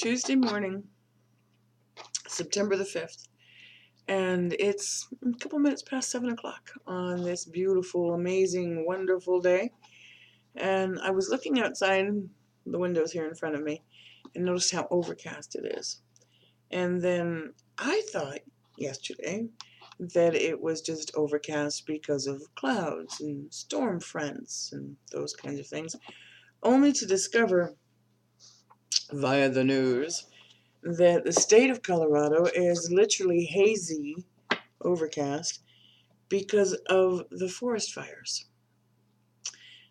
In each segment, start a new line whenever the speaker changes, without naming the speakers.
Tuesday morning, September the 5th, and it's a couple minutes past 7 o'clock on this beautiful, amazing, wonderful day. And I was looking outside the windows here in front of me and noticed how overcast it is. And then I thought yesterday that it was just overcast because of clouds and storm fronts and those kinds of things, only to discover via the news that the state of Colorado is literally hazy, overcast, because of the forest fires.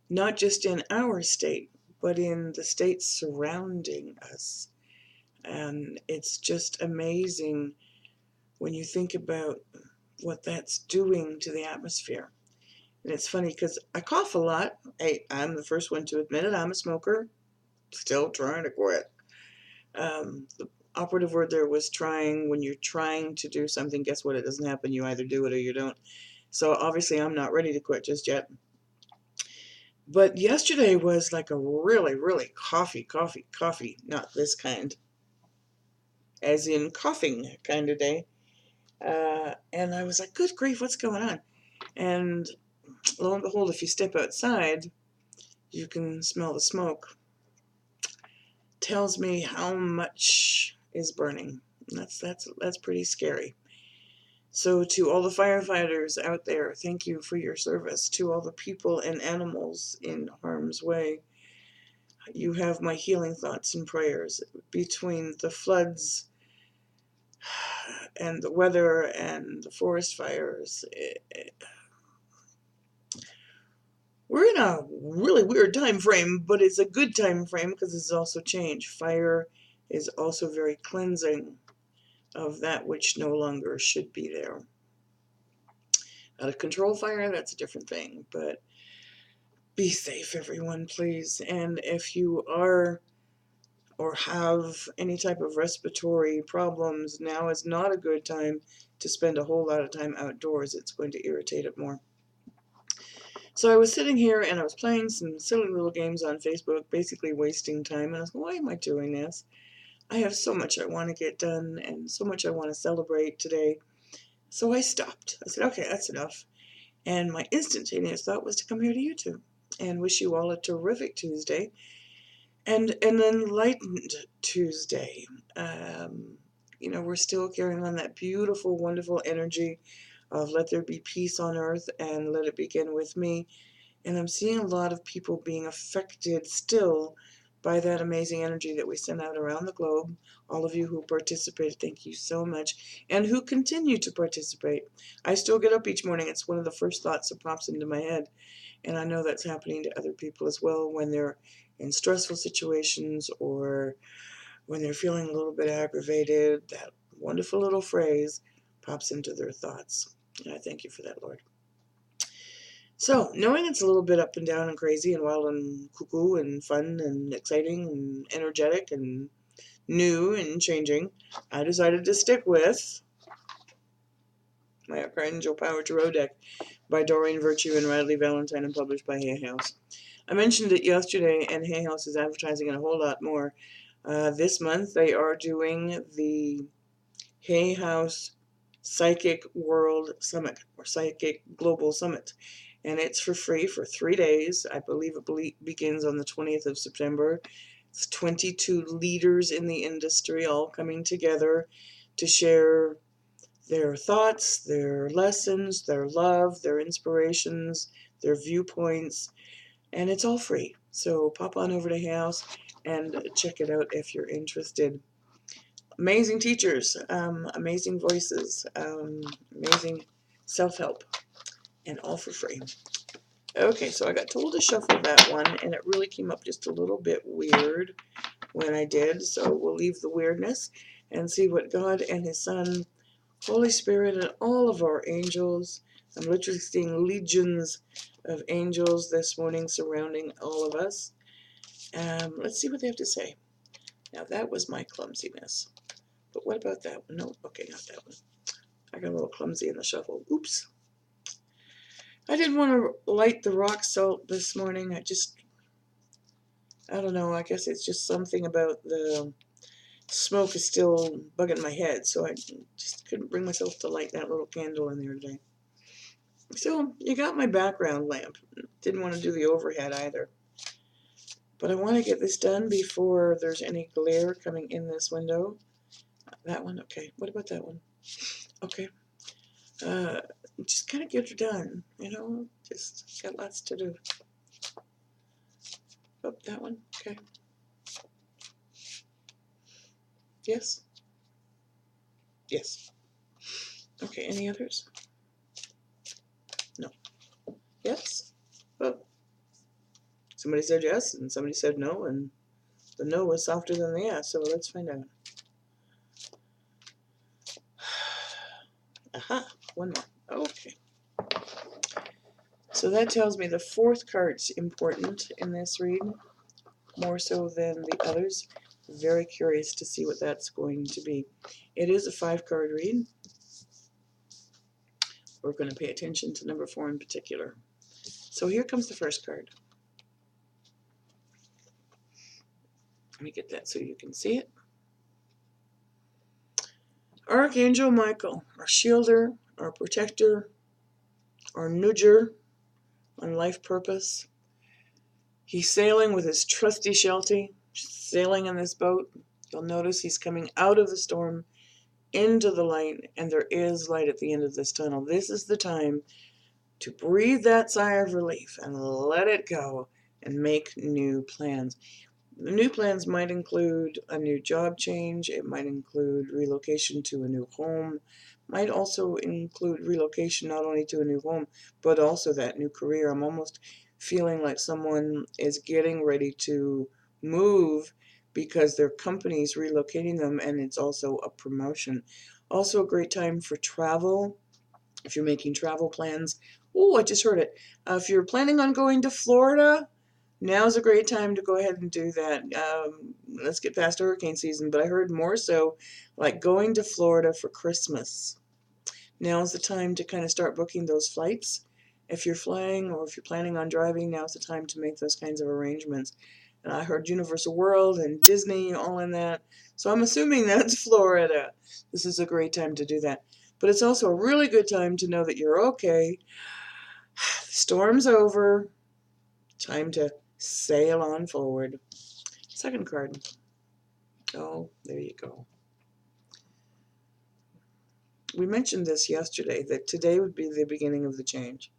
Not just in our state, but in the states surrounding us. And it's just amazing when you think about what that's doing to the atmosphere. And it's funny because I cough a lot. I'm the first one to admit it. I'm a smoker, still trying to quit. The operative word there was trying. When you're trying to do something, guess what? It doesn't happen. You either do it or you don't. So obviously I'm not ready to quit just yet. But yesterday was like a really, really coffee, not this kind, as in coughing kind of day. And I was like, good grief, what's going on? And lo and behold, if you step outside, you can smell the smoke. Tells me how much is burning. That's pretty scary. So to all the firefighters out there, thank you for your service. To all the people and animals in harm's way, you have my healing thoughts and prayers. Between the floods and the weather and the forest fires, we're in a really weird time frame, but it's a good time frame because it's also change. Fire is also very cleansing of that which no longer should be there. Out of control fire, that's a different thing, but be safe, everyone, please. And if you are or have any type of respiratory problems, now is not a good time to spend a whole lot of time outdoors. It's going to irritate it more. So I was sitting here and I was playing some silly little games on Facebook, basically wasting time. And I was going, why am I doing this? I have so much I want to get done and so much I want to celebrate today. So I stopped. I said, okay, that's enough. And my instantaneous thought was to come here to YouTube and wish you all a terrific Tuesday and an enlightened Tuesday. We're still carrying on that beautiful, wonderful energy of let there be peace on earth and let it begin with me. And I'm seeing a lot of people being affected still by that amazing energy that we send out around the globe. All of you who participated, thank you so much. And who continue to participate. I still get up each morning. It's one of the first thoughts that pops into my head. And I know that's happening to other people as well when they're in stressful situations or when they're feeling a little bit aggravated. That wonderful little phrase pops into their thoughts. And I thank you for that, Lord. So, knowing it's a little bit up and down and crazy and wild and cuckoo and fun and exciting and energetic and new and changing, I decided to stick with my Archangel Power Tarot deck by Doreen Virtue and Radley Valentine and published by Hay House. I mentioned it yesterday, and Hay House is advertising it a whole lot more. This month they are doing the Hay House Psychic World Summit or Psychic Global Summit. And it's for free for 3 days. I believe it begins on the 20th of September. It's 22 leaders in the industry all coming together to share their thoughts, their lessons, their love, their inspirations, their viewpoints, and it's all free. So pop on over to Hay House and check it out if you're interested. Amazing teachers, amazing voices, amazing self-help, and all for free. Okay, so I got told to shuffle that one, and it really came up just a little bit weird when I did, so we'll leave the weirdness and see what God and His Son, Holy Spirit, and all of our angels, I'm literally seeing legions of angels this morning surrounding all of us. Let's see what they have to say. Now, that was my clumsiness. But what about that one? No, okay, not that one. I got a little clumsy in the shuffle. Oops. I didn't want to light the rock salt this morning. I don't know, I guess it's just something about the smoke is still bugging my head, so I just couldn't bring myself to light that little candle in there today. So you got my background lamp. Didn't want to do the overhead either. But I want to get this done before there's any glare coming in this window. That one, okay. What about that one? Okay. Just kind of get her done, you know, just got lots to do. Oh, that one, okay. Yes? Yes. Okay, any others? No. Yes? Oh. Somebody said yes, and somebody said no, and the no was softer than the yes, so let's find out. Aha, one more. Okay. So that tells me the fourth card's important in this read, more so than the others. Very curious to see what that's going to be. It is a 5-card read. We're going to pay attention to number 4 in particular. So here comes the first card. Let me get that so you can see it. Archangel Michael, our shielder, our protector, our nudger on life purpose. He's sailing with his trusty Sheltie, sailing in this boat. You'll notice he's coming out of the storm into the light, and there is light at the end of this tunnel. This is the time to breathe that sigh of relief and let it go and make new plans. The new plans might include a new job change, it might include relocation to a new home, might also include relocation not only to a new home, but also that new career. I'm almost feeling like someone is getting ready to move because their company's relocating them, and it's also a promotion. Also a great time for travel, if you're making travel plans. Oh, I just heard it. If you're planning on going to Florida, now's a great time to go ahead and do that. Let's get past hurricane season, but I heard more so like going to Florida for Christmas. Now's the time to kind of start booking those flights. If you're flying or if you're planning on driving, now's the time to make those kinds of arrangements. And I heard Universal World and Disney all in that. So I'm assuming that's Florida. This is a great time to do that. But it's also a really good time to know that you're okay. The storm's over. Time to sail on forward. Second card. Oh, there you go. We mentioned this yesterday, that today would be the beginning of the change.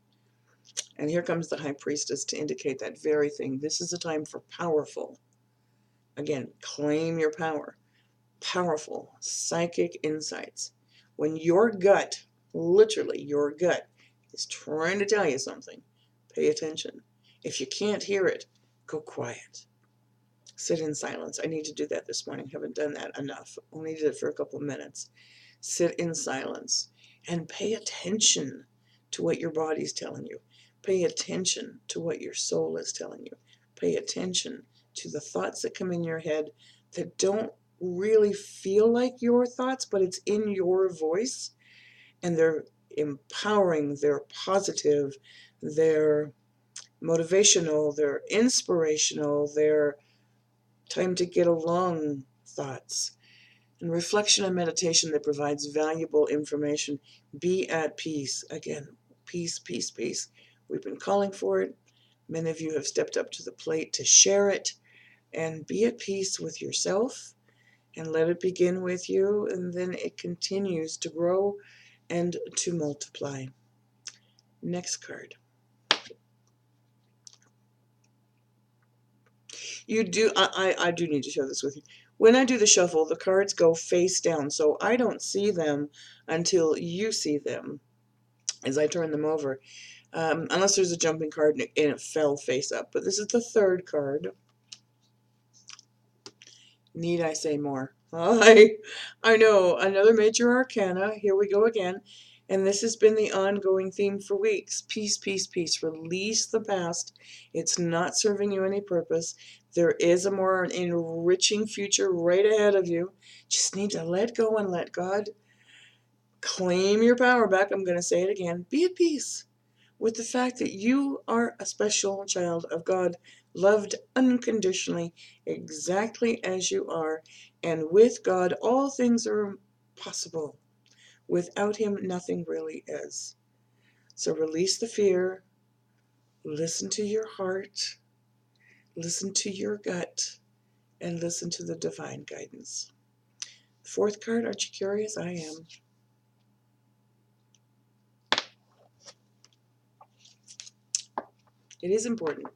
And here comes the High Priestess to indicate that very thing. This is a time for powerful. Again, claim your power. Powerful psychic insights. When your gut, literally your gut, is trying to tell you something, pay attention. If you can't hear it, go quiet. Sit in silence. I need to do that this morning. Haven't done that enough. Only did it for a couple of minutes. Sit in silence and pay attention to what your body's telling you. Pay attention to what your soul is telling you. Pay attention to the thoughts that come in your head that don't really feel like your thoughts, but it's in your voice, and they're empowering, they're positive, they're motivational, they're inspirational, they're time to get along thoughts. And reflection and meditation that provides valuable information. Be at peace. Again, peace, peace, peace. We've been calling for it. Many of you have stepped up to the plate to share it. And be at peace with yourself and let it begin with you, and then it continues to grow and to multiply. Next card. You do, I do need to share this with you. When I do the shuffle, the cards go face down, so I don't see them until you see them as I turn them over, unless there's a jumping card and it fell face up. But this is the third card. Need I say more? I know, another major arcana. Here we go again. And this has been the ongoing theme for weeks. Peace, peace, peace. Release the past. It's not serving you any purpose. There is a more enriching future right ahead of you. Just need to let go and let God. Claim your power back. I'm going to say it again. Be at peace with the fact that you are a special child of God loved unconditionally, exactly as you are, and with God all things are possible. Without Him, nothing really is. So release the fear, listen to your heart, listen to your gut, and listen to the divine guidance. Fourth card, aren't you curious? I am. It is important.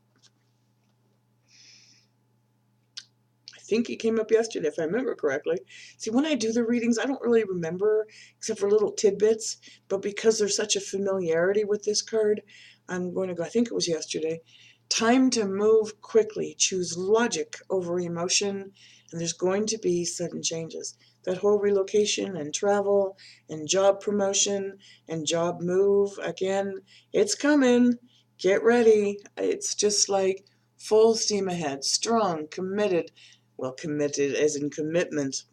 I think it came up yesterday, if I remember correctly. See, when I do the readings, I don't really remember, except for little tidbits, but because there's such a familiarity with this card, I'm going to go, I think it was yesterday. Time to move quickly. Choose logic over emotion, and there's going to be sudden changes. That whole relocation and travel and job promotion and job move, again, it's coming. Get ready. It's just like full steam ahead, strong, committed, well, committed as in commitment,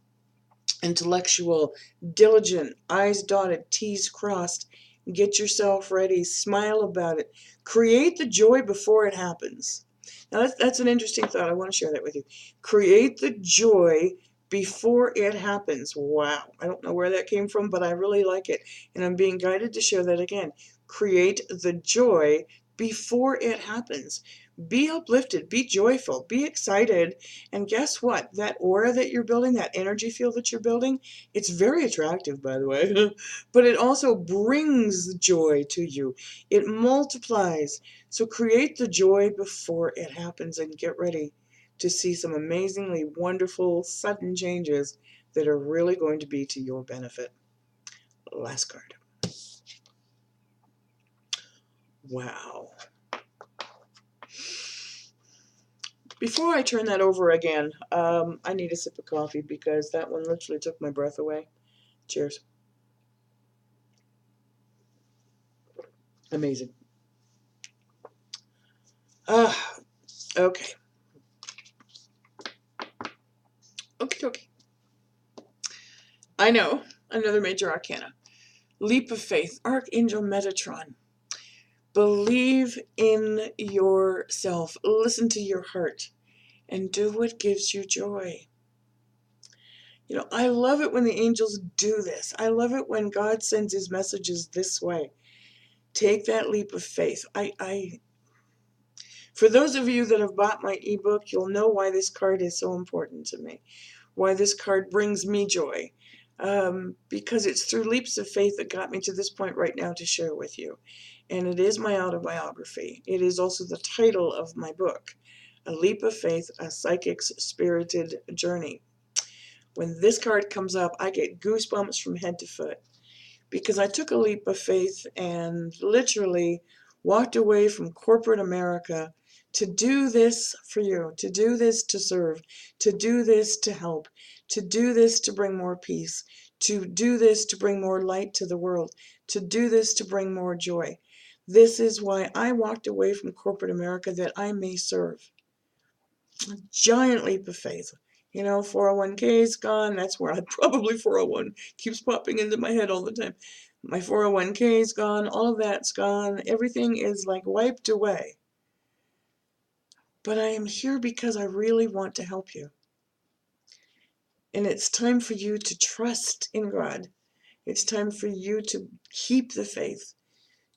intellectual, diligent, I's dotted, T's crossed. Get yourself ready, smile about it. Create the joy before it happens. Now, that's an interesting thought. I want to share that with you. Create the joy before it happens. Wow. I don't know where that came from, but I really like it. And I'm being guided to share that again. Create the joy before it happens. Be uplifted, be joyful, be excited. And guess what? That aura that you're building, that energy field that you're building, it's very attractive, by the way, but it also brings joy to you. It multiplies. So create the joy before it happens and get ready to see some amazingly wonderful sudden changes that are really going to be to your benefit. Last card. Wow. Before I turn that over again, I need a sip of coffee because that one literally took my breath away. Cheers. Amazing. Ah, okay. Okay. I know. Another major arcana. Leap of faith. Archangel Metatron. Believe in yourself. Listen to your heart. And do what gives you joy. You know, I love it when the angels do this. I love it when God sends his messages this way. Take that leap of faith. For those of you that have bought my ebook, you'll know why this card is so important to me. Why this card brings me joy. Because it's through leaps of faith that got me to this point right now to share with you. And it is my autobiography. It is also the title of my book, A Leap of Faith, A Psychic's Spirited Journey. When this card comes up, I get goosebumps from head to foot because I took a leap of faith and literally walked away from corporate America to do this for you, to do this to serve, to do this to help, to do this to bring more peace, to do this to bring more light to the world, to do this to bring more joy. This is why I walked away from corporate America, that I may serve. A giant leap of faith. You know, 401k is gone. That's where I probably 401 keeps popping into my head all the time. My 401k is gone. All of that's gone. Everything is like wiped away. But I am here because I really want to help you. And it's time for you to trust in God. It's time for you to keep the faith,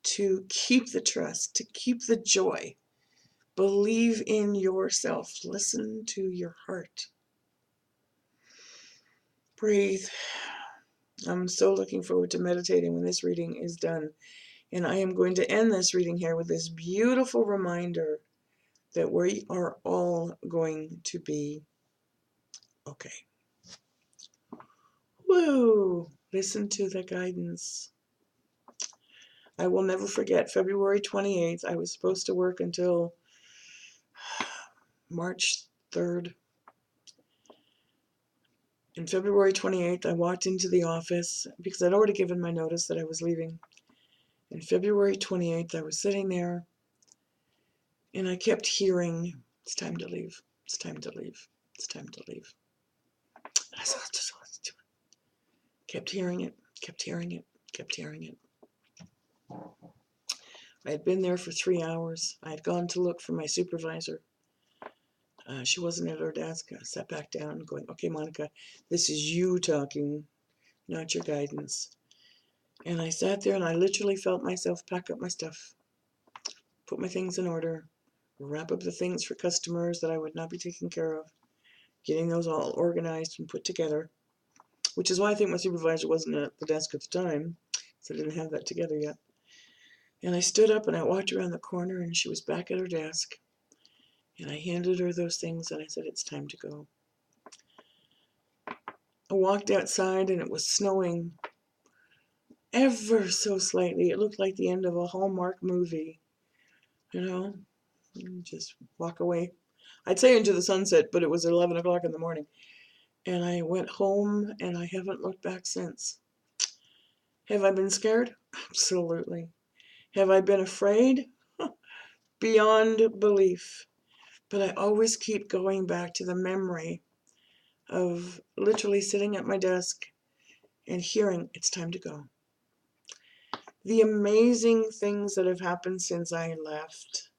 to keep the trust, to keep the joy. Believe in yourself. Listen to your heart. Breathe. I'm so looking forward to meditating when this reading is done. And I am going to end this reading here with this beautiful reminder that we are all going to be okay. Woo! Listen to the guidance. I will never forget February 28th. I was supposed to work until March 3rd. And February 28th, I walked into the office because I'd already given my notice that I was leaving. And February 28th, I was sitting there and I kept hearing, it's time to leave, it's time to leave, it's time to leave. And I said, let's do it. Kept hearing it, kept hearing it, kept hearing it. I had been there for 3 hours. I had gone to look for my supervisor. She wasn't at her desk. I sat back down going, okay, Monica, this is you talking, not your guidance. And I sat there and I literally felt myself pack up my stuff, put my things in order, wrap up the things for customers that I would not be taking care of, getting those all organized and put together, which is why I think my supervisor wasn't at the desk at the time, so I didn't have that together yet. And I stood up and I walked around the corner and she was back at her desk. And I handed her those things and I said, it's time to go. I walked outside and it was snowing ever so slightly. It looked like the end of a Hallmark movie, you know, just walk away. I'd say into the sunset, but it was 11 o'clock in the morning. And I went home and I haven't looked back since. Have I been scared? Absolutely. Have I been afraid? Beyond belief. But I always keep going back to the memory of literally sitting at my desk and hearing, it's time to go. The amazing things that have happened since I left,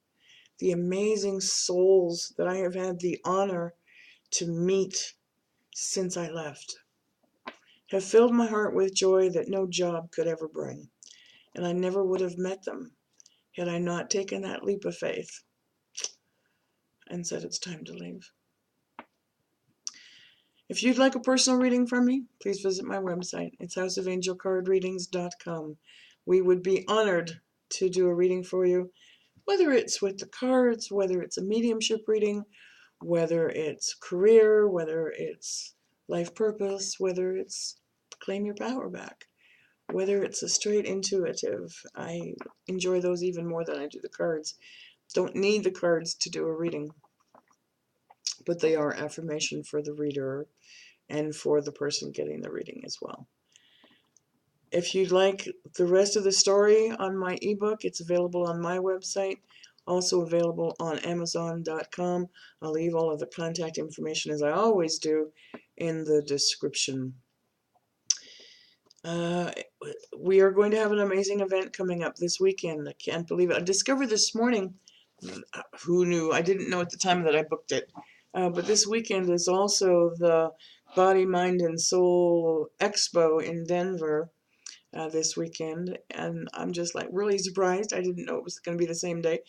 the amazing souls that I have had the honor to meet since I left, have filled my heart with joy that no job could ever bring. And I never would have met them had I not taken that leap of faith and said it's time to leave. If you'd like a personal reading from me, please visit my website. It's houseofangelcardreadings.com. We would be honored to do a reading for you, whether it's with the cards, whether it's a mediumship reading, whether it's career, whether it's life purpose, whether it's claim your power back, whether it's a straight intuitive. I enjoy those even more than I do the cards. Don't need the cards to do a reading, but they are affirmation for the reader and for the person getting the reading as well. If you'd like the rest of the story on my ebook, it's available on my website, also available on Amazon.com. I'll leave all of the contact information, as I always do, in the description. We are going to have an amazing event coming up this weekend. I can't believe it. I discovered this morning, who knew? I didn't know at the time that I booked it. But this weekend is also the Body, Mind, and Soul Expo in Denver this weekend. And I'm just like really surprised. I didn't know it was going to be the same day.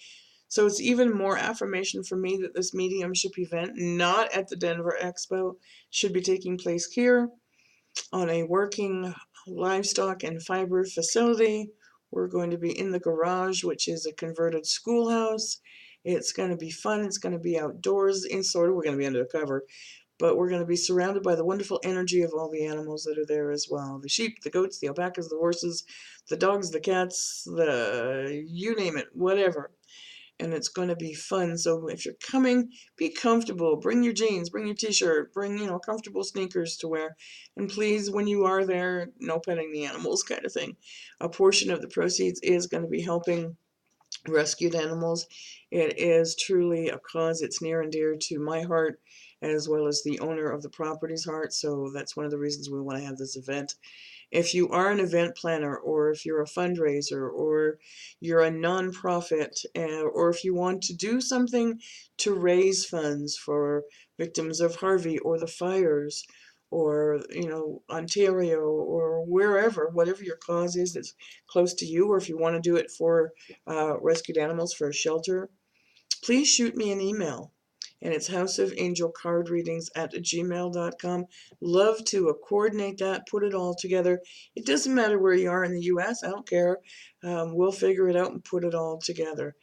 So it's even more affirmation for me that this mediumship event, not at the Denver Expo, should be taking place here on a working livestock and fiber facility. We're going to be in the garage, which is a converted schoolhouse. It's going to be fun. It's going to be outdoors, in sort of. We're going to be under cover, but we're going to be surrounded by the wonderful energy of all the animals that are there as well. The sheep, the goats, the alpacas, the horses, the dogs, the cats, you name it, whatever. And it's going to be fun. So if you're coming, be comfortable. Bring your jeans, bring your t-shirt, bring, comfortable sneakers to wear. And please, when you are there, no petting the animals kind of thing. A portion of the proceeds is going to be helping rescued animals. It is truly a cause that's near and dear to my heart, as well as the owner of the property's heart. So that's one of the reasons we want to have this event. If you are an event planner, or if you're a fundraiser, or you're a nonprofit, or if you want to do something to raise funds for victims of Harvey or the fires, or Ontario, or wherever, whatever your cause is that's close to you, or if you want to do it for rescued animals for a shelter, please shoot me an email. And it's houseofangelcardreadings@gmail.com. Love to coordinate that, put it all together. It doesn't matter where you are in the U.S., I don't care. We'll figure it out and put it all together.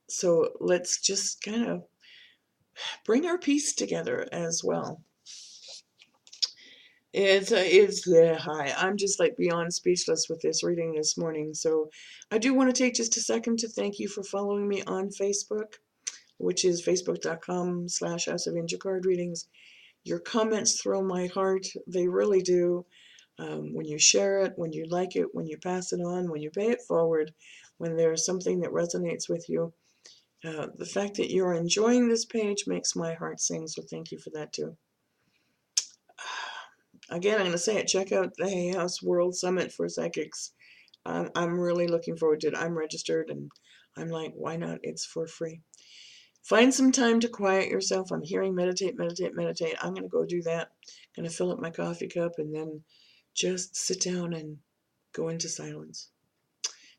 So let's just kind of bring our piece together as well. Hi. I'm just like beyond speechless with this reading this morning. So I do want to take just a second to thank you for following me on Facebook, which is facebook.com/houseofangelcardreadings. Your comments thrill my heart. They really do. When you share it, when you like it, when you pass it on, when you pay it forward, when there's something that resonates with you, the fact that you're enjoying this page makes my heart sing. So thank you for that too. Again, I'm going to say it. Check out the Hay House World Summit for Psychics. I'm really looking forward to it. I'm registered, and I'm like, why not? It's for free. Find some time to quiet yourself. I'm hearing meditate, meditate, meditate. I'm going to go do that. I'm going to fill up my coffee cup and then just sit down and go into silence.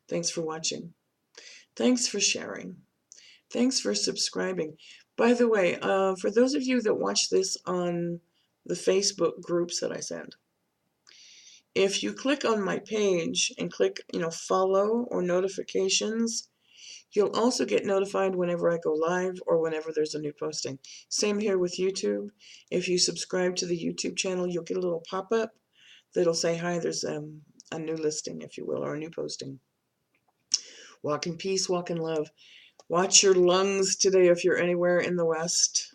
Thanks for watching. Thanks for sharing. Thanks for subscribing. By the way, for those of you that watch this on the Facebook groups that I send, if you click on my page and click, follow or notifications, you'll also get notified whenever I go live or whenever there's a new posting. Same here with YouTube. If you subscribe to the YouTube channel, you'll get a little pop-up that'll say, hi, there's a new listing, if you will, or a new posting. Walk in peace, walk in love. Watch your lungs today if you're anywhere in the West.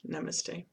Namaste.